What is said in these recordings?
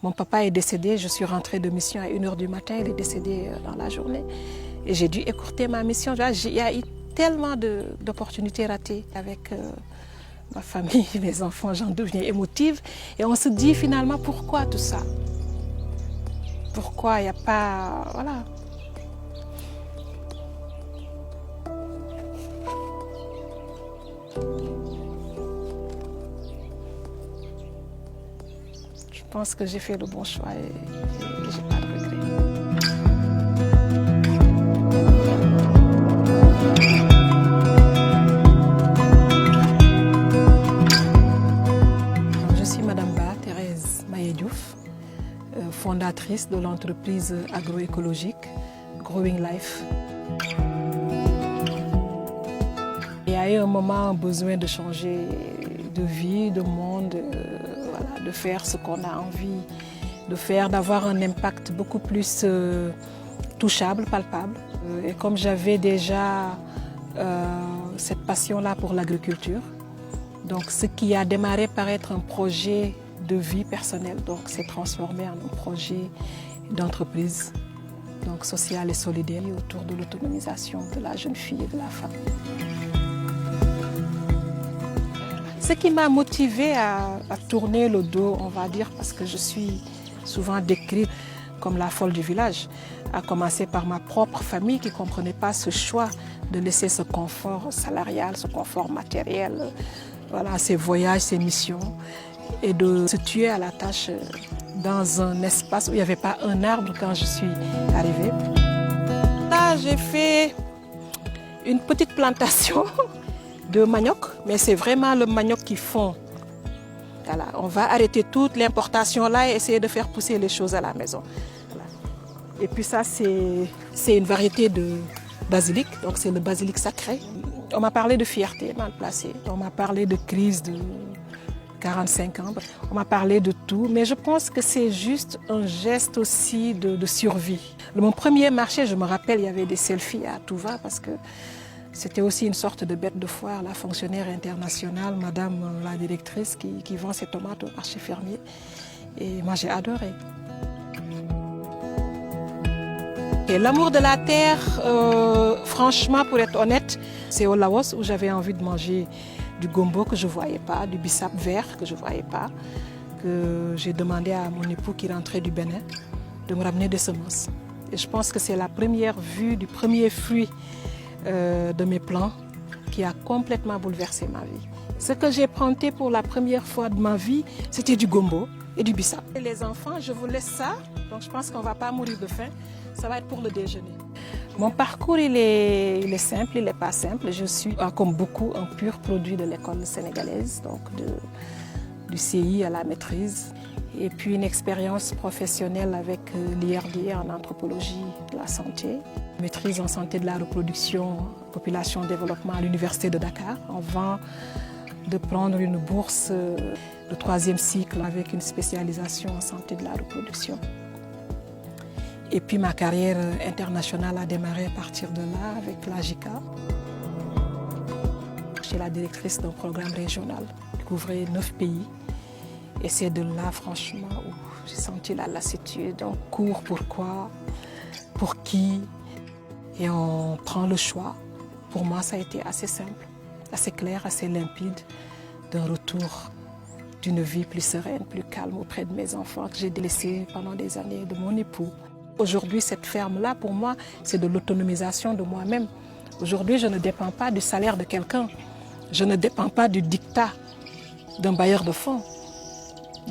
Mon papa est décédé, je suis rentrée de mission à 1h du matin, il est décédé dans la journée. Et j'ai dû écourter ma mission. Il y a eu tellement d'opportunités ratées avec ma famille, mes enfants, j'en deviens émotive. Et on se dit finalement, pourquoi tout ça? Pourquoi il n'y a pas... Voilà. Je pense que j'ai fait le bon choix et je n'ai pas de regrets. Je suis Madame Ba, Thérèse Maye-Diouf, fondatrice de l'entreprise agroécologique Growing Life. Il y a eu un moment besoin de changer de vie, de monde, voilà, de faire ce qu'on a envie de faire, d'avoir un impact beaucoup plus touchable, palpable. Et comme j'avais déjà cette passion-là pour l'agriculture, donc ce qui a démarré par être un projet de vie personnelle, donc s'est transformé en un projet d'entreprise, donc sociale et solidaire autour de l'autonomisation de la jeune fille et de la femme. Ce qui m'a motivée à tourner le dos, on va dire, parce que je suis souvent décrite comme la folle du village, à commencer par ma propre famille qui ne comprenait pas ce choix de laisser ce confort salarial, ce confort matériel, voilà, ces voyages, ces missions, et de se tuer à la tâche dans un espace où il n'y avait pas un arbre quand je suis arrivée. Là, j'ai fait une petite plantation de manioc, mais c'est vraiment le manioc qui fond. Voilà, on va arrêter toute l'importation là et essayer de faire pousser les choses à la maison. Voilà. Et puis ça, c'est une variété de basilic, donc c'est le basilic sacré. On m'a parlé de fierté mal placée, on m'a parlé de crise de 45 ans, on m'a parlé de tout, mais je pense que c'est juste un geste aussi de survie. Mon premier marché, je me rappelle, il y avait des selfies à tout va parce que c'était aussi une sorte de bête de foire, la fonctionnaire internationale, madame la directrice qui vend ses tomates au marché fermier. Et moi, j'ai adoré. Et l'amour de la terre, franchement, pour être honnête, c'est au Laos où j'avais envie de manger du gombo que je ne voyais pas, du bissap vert que je ne voyais pas, que j'ai demandé à mon époux qui rentrait du Bénin de me ramener des semences. Et je pense que c'est la première vue du premier fruit de mes plans qui a complètement bouleversé ma vie. Ce que j'ai planté pour la première fois de ma vie, c'était du gombo et du bissap. Et les enfants, je vous laisse ça, donc je pense qu'on ne va pas mourir de faim, ça va être pour le déjeuner. Mon parcours, il est simple, il n'est pas simple. Je suis, comme beaucoup, un pur produit de l'école sénégalaise, donc du CI à la maîtrise. Et puis une expérience professionnelle avec l'IRD en anthropologie de la santé. Maîtrise en santé de la reproduction, population développement à l'université de Dakar. Avant de prendre une bourse de 3e cycle avec une spécialisation en santé de la reproduction. Et puis ma carrière internationale a démarré à partir de là avec la JICA. Je suis la directrice d'un programme régional qui couvrait 9 pays. Et c'est de là, franchement, où j'ai senti la lassitude. On court pourquoi, pour qui, et on prend le choix. Pour moi, ça a été assez simple, assez clair, assez limpide, d'un retour d'une vie plus sereine, plus calme auprès de mes enfants que j'ai délaissés pendant des années, de mon époux. Aujourd'hui, cette ferme-là, pour moi, c'est de l'autonomisation de moi-même. Aujourd'hui, je ne dépends pas du salaire de quelqu'un. Je ne dépends pas du dictat d'un bailleur de fonds.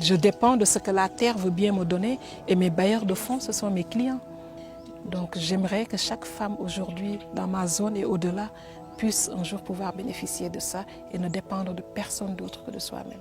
Je dépends de ce que la terre veut bien me donner et mes bailleurs de fonds, ce sont mes clients. Donc j'aimerais que chaque femme aujourd'hui, dans ma zone et au-delà, puisse un jour pouvoir bénéficier de ça et ne dépendre de personne d'autre que de soi-même.